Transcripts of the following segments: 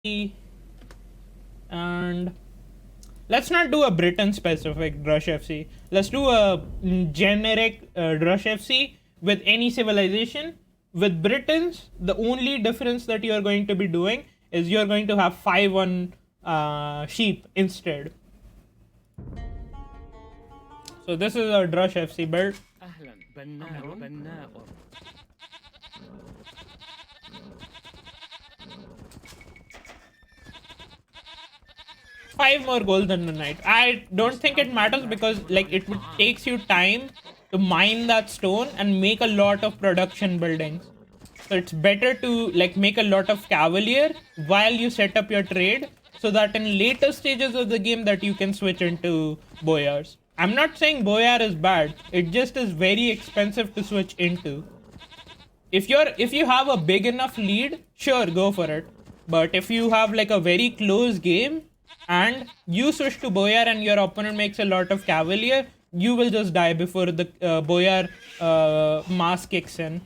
and let's not do a Britain specific Drush FC. Let's do a generic Drush FC with any civilization. With Britons, the only difference that you are going to be doing is you're going to have 5 on sheep instead. So this is a Drush FC build. 5 more gold than the knight. I don't think it matters because like it takes you time to mine that stone and make a lot of production buildings. So it's better to like make a lot of cavalier while you set up your trade so that in later stages of the game that you can switch into boyars. I'm not saying boyar is bad. It just is very expensive to switch into. If you have a big enough lead, sure, go for it. But if you have like a very close game and you switch to boyar and your opponent makes a lot of cavalier, you will just die before the boyar mass kicks in.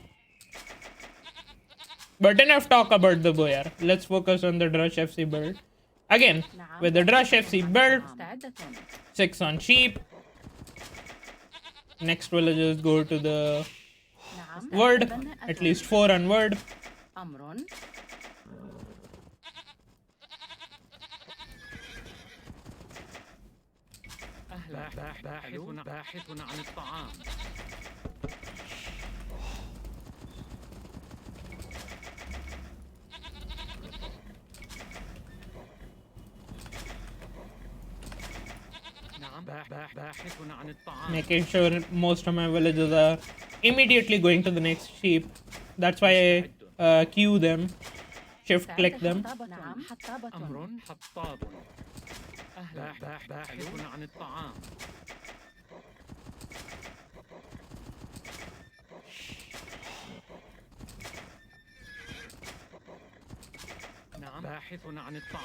But enough talk about the boyar. Let's focus on the Drush FC build. Again, with the Drush FC build, 6 on sheep. Next villagers go to the word, at least 4 on word. باحث عن الطعام. Making sure most of my villagers are immediately going to the next sheep. That's why I queue them, shift click them. باحث عن الطعام.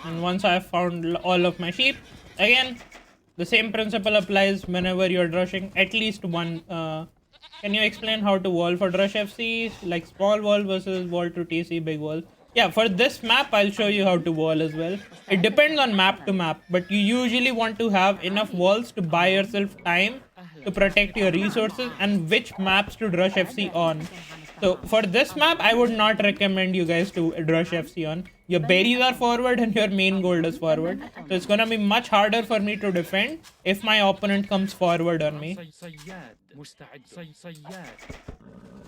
And once I have found all of my sheep, again, the same principle applies whenever you're drushing. At least one. Can you explain how to wall for Drush FC? Like small wall versus wall to TC, big wall. Yeah, for this map, I'll show you how to wall as well. It depends on map to map, but you usually want to have enough walls to buy yourself time to protect your resources and which maps to Drush FC on. So for this map, I would not recommend you guys to Drush FC on. Your berries are forward and your main gold is forward. So it's gonna be much harder for me to defend if my opponent comes forward on me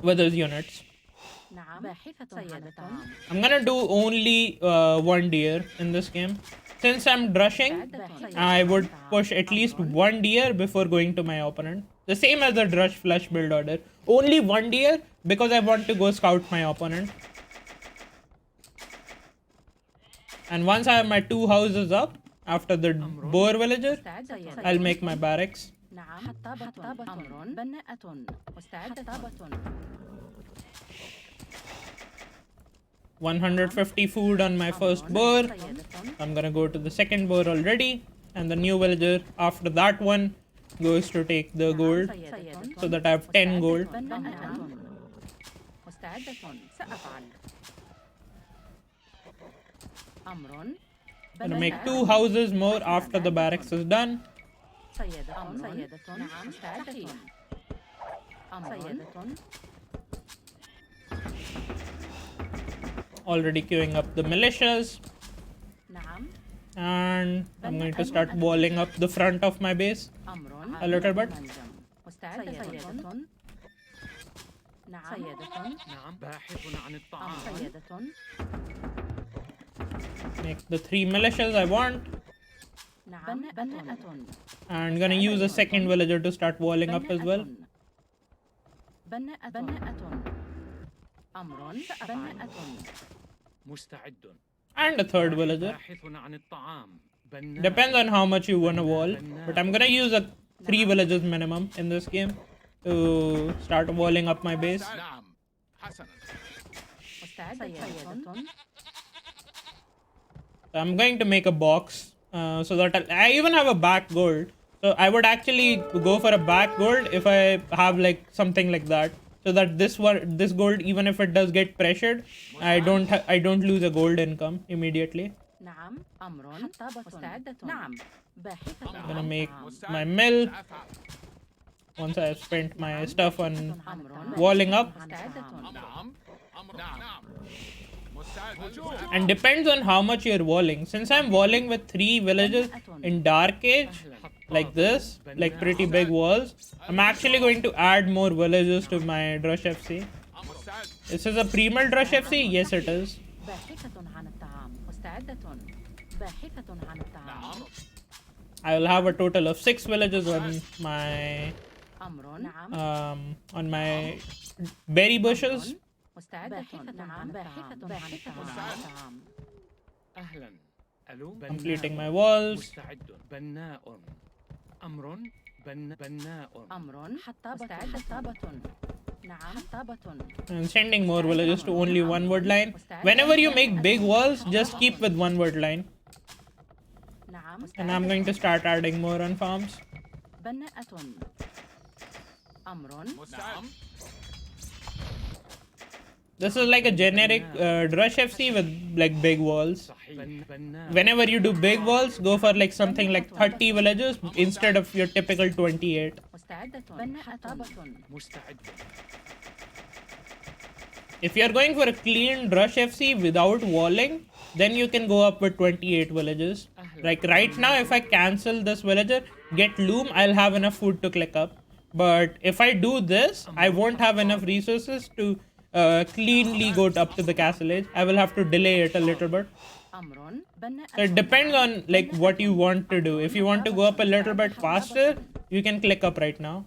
with his units. I'm gonna do only 1 deer in this game. Since I'm drushing, I would push at least 1 deer before going to my opponent. The same as the Drush flush build order. Only 1 deer because I want to go scout my opponent. And once I have my 2 houses up, after the boar villager, I'll make my barracks. 150 food on my first boar. I'm gonna go to the second boar already. And the new villager after that one goes to take the gold. So that I have 10 gold. Gonna make 2 houses more after the barracks is done. Already queuing up the militias. And I'm going to start walling up the front of my base a little bit. Make the 3 militias I want. And gonna use a second villager to start walling up as well. And a third villager. Depends on how much you want to wall. But I'm gonna use a 3 villagers minimum in this game to start walling up my base. I'm going to make a box so that I even have a back gold. So I would actually go for a back gold if I have like something like that. So that this gold, even if it does get pressured, I don't lose a gold income immediately. نعم أمر حطابة مستعدة نعم باحثة I'm gonna make my mill once I've spent my stuff on walling up. مستعدة And depends on how much you're walling. Since I'm walling with 3 villages in Dark Age, like this, like pretty big walls, I'm actually going to add more villages to my Drush FC. This is a pre-mill Drush FC? Yes, it is. باحثة عن الطعام مستعدة باحثة عن الطعام I will have a total of 6 villages on my أمر نعم on my berry bushes. مستعدة نعم باحثة عن الطعام أهلا ألو Completing my walls. مستعد بناء أمر بناء أمر حطابة نعم حطابة And sending more villages to only one wood line. Whenever you make big walls, just keep with one wood line. نعم And I'm going to start adding more on farms. بناءة أمر This is like a generic Drush FC with like big walls. صحيح بناء Whenever you do big walls, go for like something like 30 villages instead of your typical 28. مستعدة حطابة مستعد If you're going for a clean Drush FC without walling, then you can go up with 28 villages. Like right now, if I cancel this villager, get loom, I'll have enough food to click up. But if I do this, I won't have enough resources to cleanly go up to the castle age. I will have to delay it a little bit. أمر بناءة So it depends on like what you want to do. If you want to go up a little bit faster, you can click up right now.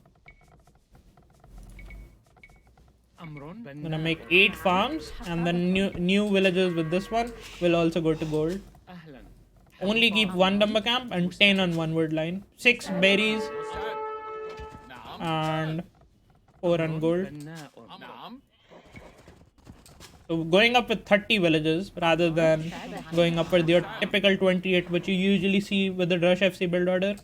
أمر I'm gonna make 8 farms, and then new villages with this one will also go to gold. أهلا Only keep 1 lumber camp and 10 on one wood line. 6 berries and 4 on gold. بناء So going up with 30 villages rather than going up with your typical 28 which you usually see with the Drush FC build order.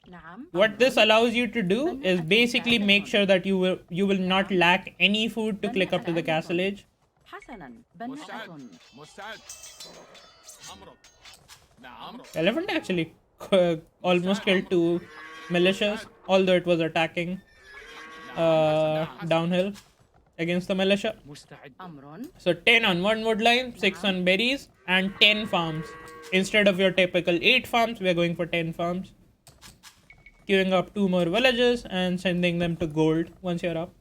نعم What this allows you to do is basically make sure that you will not lack any food to click up to the castle age. حسنا بناءة Elephant actually almost killed 2 militias, although it was attacking downhill against the militia. مستعد أمر So 10 on one wood line, 6 on berries, and 10 farms. Instead of your typical 8 farms, we are going for 10 farms. Queuing up 2 more villages and sending them to gold once you're up.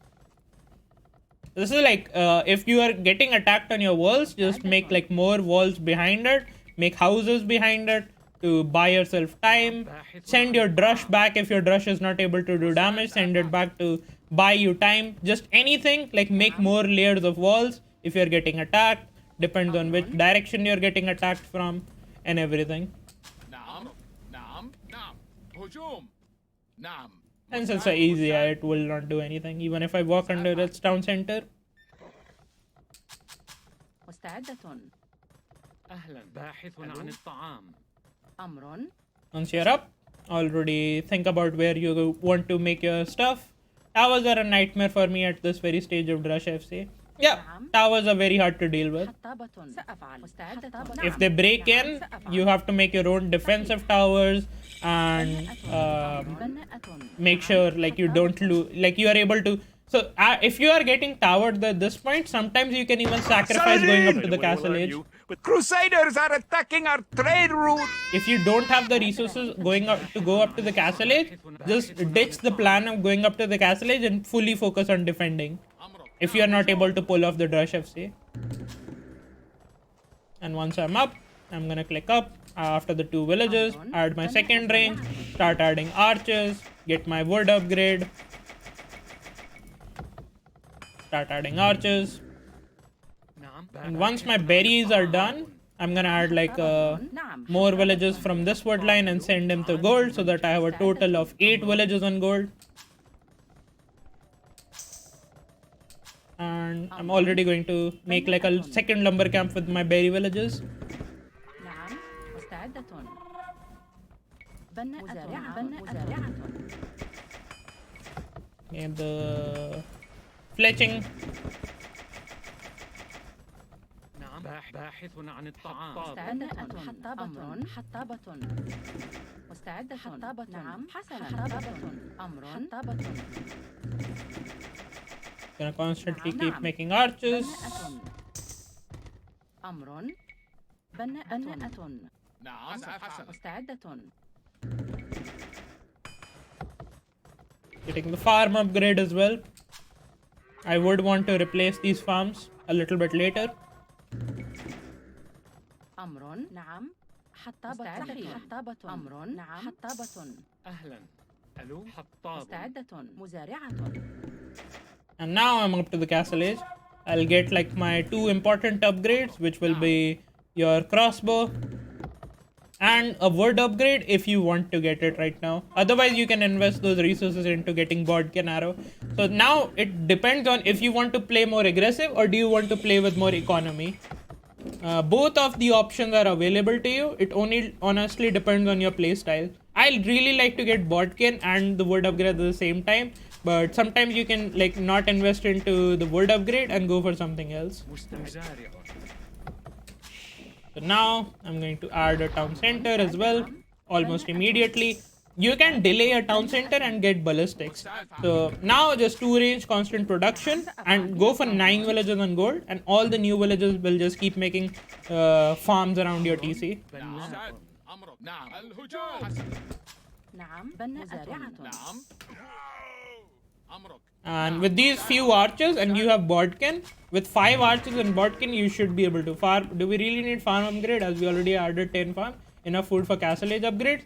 This is like, if you are getting attacked on your walls, just make like more walls behind it, make houses behind it to buy yourself time. Send your Drush back if your Drush is not able to do damage, send it back to buy you time. Just anything, like make more layers of walls if you're getting attacked. Depends on which direction you're getting attacked from and everything. And since it's easy, it will not do anything. Even if I walk under its town center. مستعدة أهلا باحث عن الطعام أمر Once you're up, already think about where you want to make your stuff. Towers are a nightmare for me at this very stage of Drush FC. Yeah, towers are very hard to deal with. حطابة سأفعل مستعدة If they break in, you have to make your own defensive towers and بناءة make sure like you don't lose, like you are able to. So if you are getting towered at this point, sometimes you can even sacrifice going up to the castle age. But Crusaders are attacking our trade route. If you don't have the resources going up to go up to the castle age, just ditch the plan of going up to the castle age and fully focus on defending. If you are not able to pull off the Drush FC. And once I'm up, I'm gonna click up after the 2 villages, add my second range, start adding archers, get my wood upgrade, start adding archers. نعم And once my berries are done, I'm gonna add like more villages from this wood line and send them to gold so that I have a total of 8 villages on gold. And I'm already going to make like a second lumber camp with my berry villages. نعم مستعدة مزارعة And the fletching. نعم باحث عن الطعام. مستعدة. أمر. حطابة. مستعدة. حطابة. نعم. حسنا. حطابة. أمر. حطابة. Gonna constantly keep making arches. بناءة. أمر. بناءة. نعم سأفعل. مستعدة. Getting the farm upgrade as well. I would want to replace these farms a little bit later. أمر. نعم. حطابة. حطابة. أمر. نعم. حطابة. أهلا. ألو حطاب. مستعدة. مزارعة. And now I'm up to the castle age. I'll get like my 2 important upgrades, which will be your crossbow and a wood upgrade if you want to get it right now. Otherwise, you can invest those resources into getting Bodkin arrow. So now it depends on if you want to play more aggressive or do you want to play with more economy. Both of the options are available to you. It only honestly depends on your playstyle. I really like to get Bodkin and the wood upgrade at the same time, but sometimes you can like not invest into the wood upgrade and go for something else. مزارع. So now I'm going to add a town center as well, almost immediately. You can delay a town center and get ballistics. So now just 2 range constant production and go for 9 villages on gold, and all the new villages will just keep making farms around your TC. بناء. أمرك. نعم الهجوم. نعم. مزارعة. نعم. أمرك. And with these few archers and you have Bodkin, with 5 archers and Bodkin you should be able to farm. Do we really need farm upgrade as we already added 10 farm? Enough food for castle age upgrades?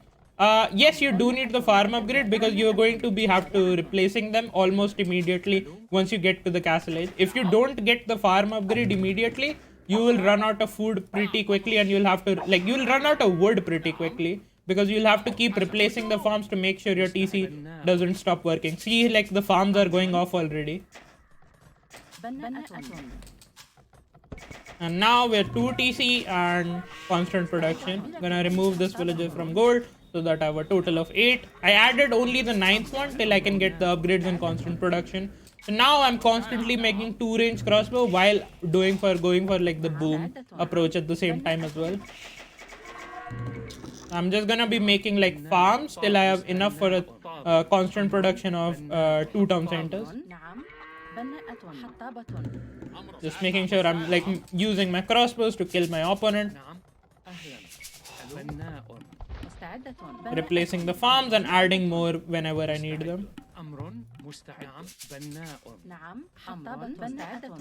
Yes, you do need the farm upgrade because you're going to be have to replacing them almost immediately once you get to the castle age. If you don't get the farm upgrade immediately, you will run out of food pretty quickly and you'll have to like you'll run out of wood pretty quickly because you'll have to keep replacing the farms to make sure your TC doesn't stop working. See, like the farms are going off already. بناءة. And now we're 2 TC and constant production. Gonna remove this villager from gold so that I have a total of 8. I added only the 9th one till I can get the upgrades and constant production. So now I'm constantly making 2 range crossbow while going for like the boom approach at the same time as well. I'm just gonna be making like farms till I have enough for a constant production of 2 town centers. نعم. بناءة. حطابة. Just making sure I'm like using my crossbows to kill my opponent, نعم. أهلا. ألو بناء. مستعدة. replacing the farms and adding more whenever I need them. أمر مستعد. نعم. بناء. نعم. حطابة. مستعدة.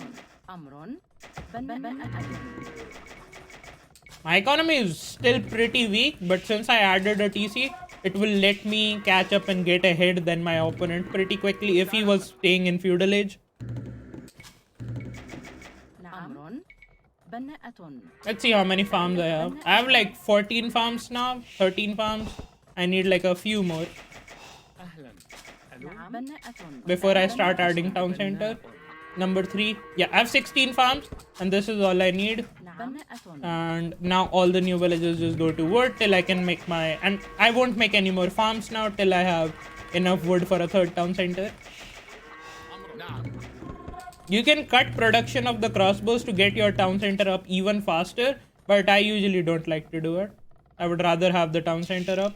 أمر. بناءة. My economy is still pretty weak, but since I added a TC, it will let me catch up and get ahead than my opponent pretty quickly if he was staying in feudal age. أمر. بناءة. Let's see how many farms I have. I have like 14 farms now, 13 farms. I need like a few more أهلا. ألو نعم. بناءة. before I start adding town center. Number 3. Yeah, I have 16 farms and this is all I need. نعم. بناءة. And now all the new villages just go to wood till I can make my... And I won't make any more farms now till I have enough wood for a 3rd town center. You can cut production of the crossbows to get your town center up even faster, but I usually don't like to do it. I would rather have the town center up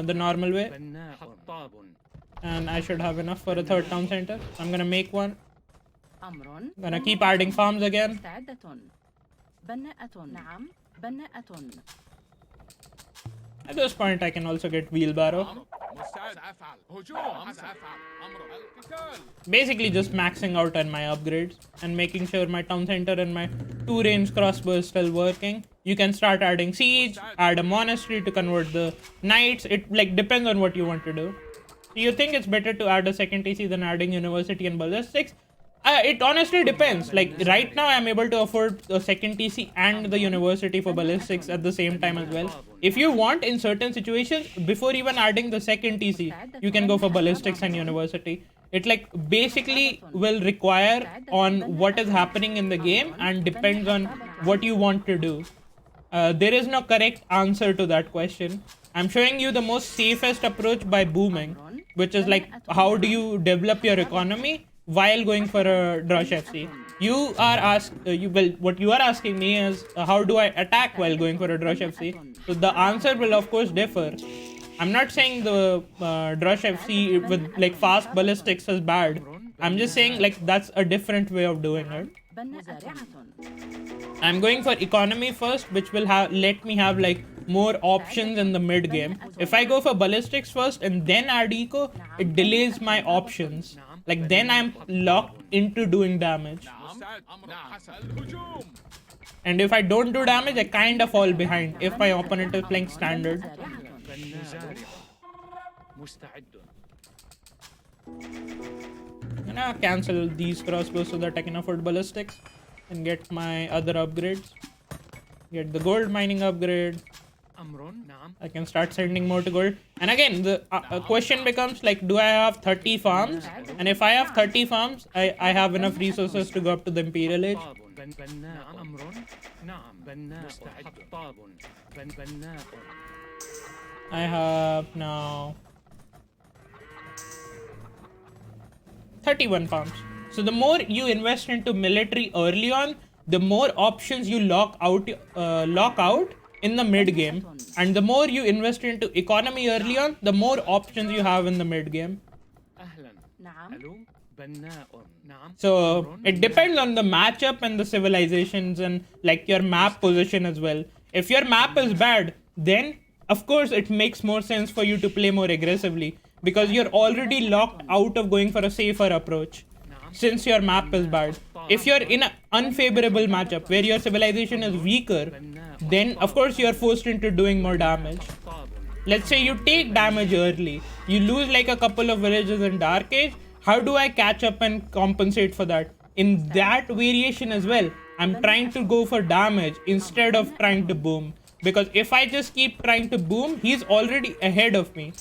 the normal way, بناء. حطاب. and I should have enough for a 3rd town center. I'm gonna make one. أمر. Gonna keep adding farms again. مستعدة. بناءة. نعم. بناءة. At this point, I can also get wheelbarrow. مستعد. سأفعل. هجوم. سأفعل. أمر. القتال. Basically just maxing out on my upgrades and making sure my town center and my 2 range crossbow is still working. You can start adding siege, add a monastery to convert the knights. It like depends on what you want to do. So you think it's better to add a 2nd TC than adding university and ballistics? It honestly depends. Like right now I'm able to afford the 2nd TC and the university for ballistics at the same time as well. If you want, in certain situations, before even adding the 2nd TC, you can go for ballistics and university. It like basically will require on what is happening in the game and depends on what you want to do. There is no correct answer to that question. I'm showing you the most safest approach by booming, which is like how do you develop your economy while going for a Drush FC. you are what you are asking me is how do I attack while going for a Drush FC? So the answer will of course differ. I'm not saying the Drush FC with like fast ballistics is bad. I'm just saying like that's a different way of doing it. I'm going for economy first, which will let me have like more options in the mid game. If I go for ballistics first and then add eco, it delays my options. Like then I'm locked into doing damage. مستعد نعم الهجوم And if I don't do damage, I kind of fall behind if my opponent is playing standard. مزارع مستعد I'm gonna cancel these crossbows so that I can afford ballistics and get my other upgrades. Get the gold mining upgrade. أمر نعم I can start sending more to gold. And again, the question becomes like, do I have 30 farms? And if I have 30 farms, I have enough resources to go up to the Imperial Age. حطاب بناء أمر نعم بناء حطاب بناء I have now 31 farms. So the more you invest into military early on, the more options you lock out in the mid game, and the more you invest into economy early on, the more options you have in the mid game. أهلا نعم ألو بناء نعم So it depends on the matchup and the civilizations and like your map position as well. If your map is bad, then of course it makes more sense for you to play more aggressively because you're already locked out of going for a safer approach since your map is bad. If you're in an unfavorable matchup where your civilization is weaker, then of course you're forced into doing more damage. حطاب Let's say you take damage early, you lose like a couple of villages in Dark Age. How do I catch up and compensate for that? In that variation as well, I'm trying to go for damage instead of trying to boom. Because if I just keep trying to boom, he's already ahead of me.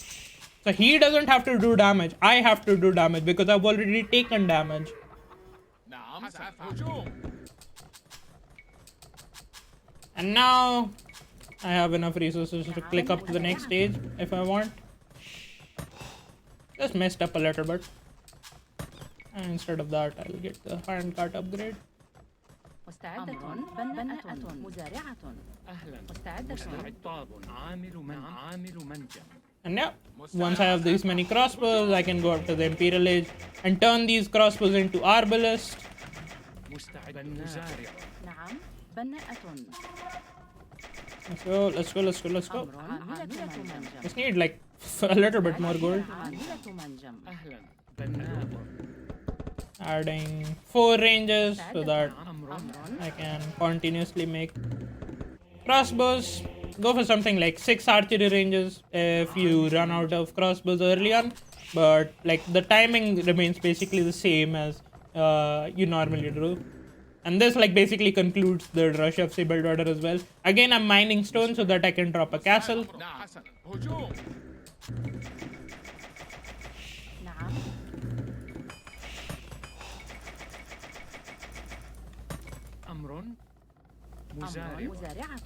So he doesn't have to do damage. I have to do damage because I've already taken damage. نعم هجوم And now I have enough resources to click up to the next stage if I want. Just messed up a little bit. And instead of that, I'll get the handcart upgrade. مستعدة بناءة مزارعة أهلا مستعدة حطاب عامل منجم And yeah, once I have these many crossbows, I can go up to the Imperial Age and turn these crossbows into Arbalest. مستعد مزارع نعم بناءة Let's go. أمر عاملة منجم Just need like a little bit more gold. عاملة منجم أهلا بناء Adding 4 ranges so that أمر I can continuously make crossbows. Go for something like 6 archery ranges if you run out of crossbows early on. But like the timing remains basically the same as you normally do. And this like basically concludes the Drush FC build order as well. Again, I'm mining stone so that I can drop a castle. نعم حسنا هجوم نعم أمر أمر مزارع مزارعة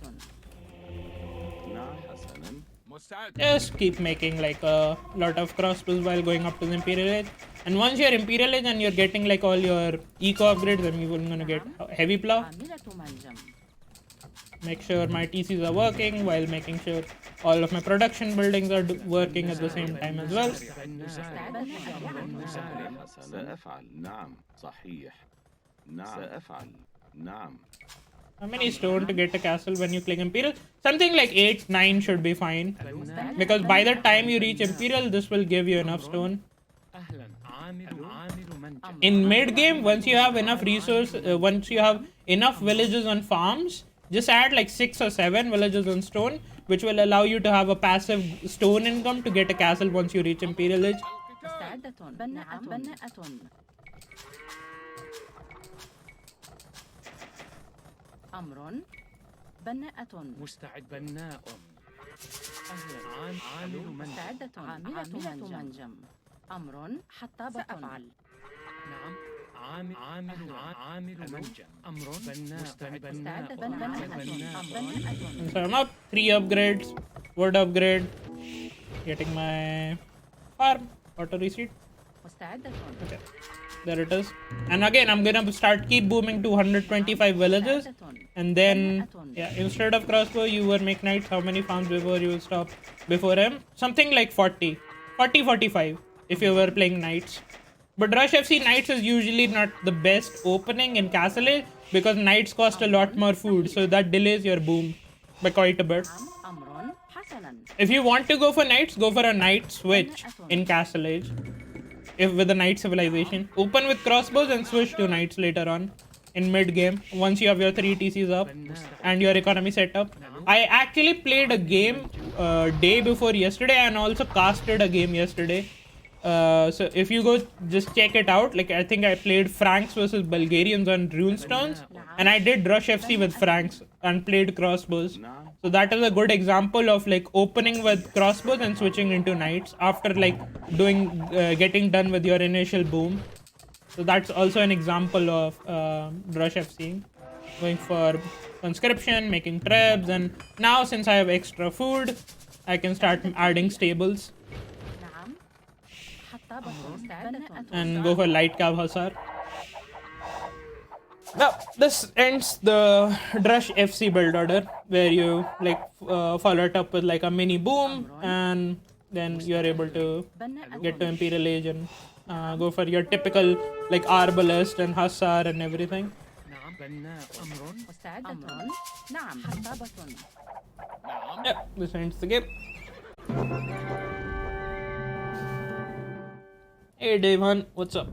نعم حسنا مستعد Just keep making like a lot of crossbows while going up to the Imperial Age. And once you're Imperial Age and you're getting like all your eco upgrades, then you're gonna get heavy plow. عاملة منجم Make sure my TCs are working while making sure all of my production buildings are working at the same time as well. سأفعل نعم صحيح نعم سأفعل نعم How many stone to get a castle when you click Imperial? Something like 8, 9 should be fine. Because by the time you reach Imperial, this will give you enough stone. أهلا عامل منجم In mid game, once you have enough once you have enough villages and farms, just add like 6 or 7 villages and stone, which will allow you to have a passive stone income to get a castle once you reach Imperial Age. مستعدة بناءة أمر بناءة مستعد بناء أهلا عامل منجم مستعدة عاملة منجم أمر حطابة سأفعل نعم عامل منجم أمر بناء مستعدة بناء بناءة And so I'm up 3 upgrades, wood upgrade, getting my farm auto reseed. مستعدة Okay. There it is. And again, I'm gonna start keep booming to 125 villages. And then, yeah, instead of crossbow, you will make knights. How many farms before you will stop before him? Something like 40. 40, 45 if you were playing knights. But Drush FC Knights is usually not the best opening in Castle Age because Knights cost a lot more food, so that delays your boom by quite a bit. أمر حسنا. If you want to go for Knights, go for a Knight switch in Castle Age. If with the Knight Civilization. Open with crossbows and switch to Knights later on in mid-game once you have your 3 TCs up and your economy set up. I actually played a game day before yesterday and also casted a game yesterday. So if you go just check it out, like I think I played Franks versus Bulgarians on Runestones, and I did Drush FC with Franks and played crossbows. So that is a good example of like opening with crossbows and switching into knights after like doing getting done with your initial boom. So that's also an example of Drush FC. Going for conscription, making trebs, and now since I have extra food, I can start adding stables. نعم. حطابة مستعدة. And go for light cav hussar. Now this ends the Drush FC build order where you like follow it up with like a mini boom, and then you are able to get to Imperial Age and go for your typical like arbalist and hussar and everything. نعم بناء أمر مستعدة. نعم. حطابة. Yep, this ends the game. Hey Devon, what's up?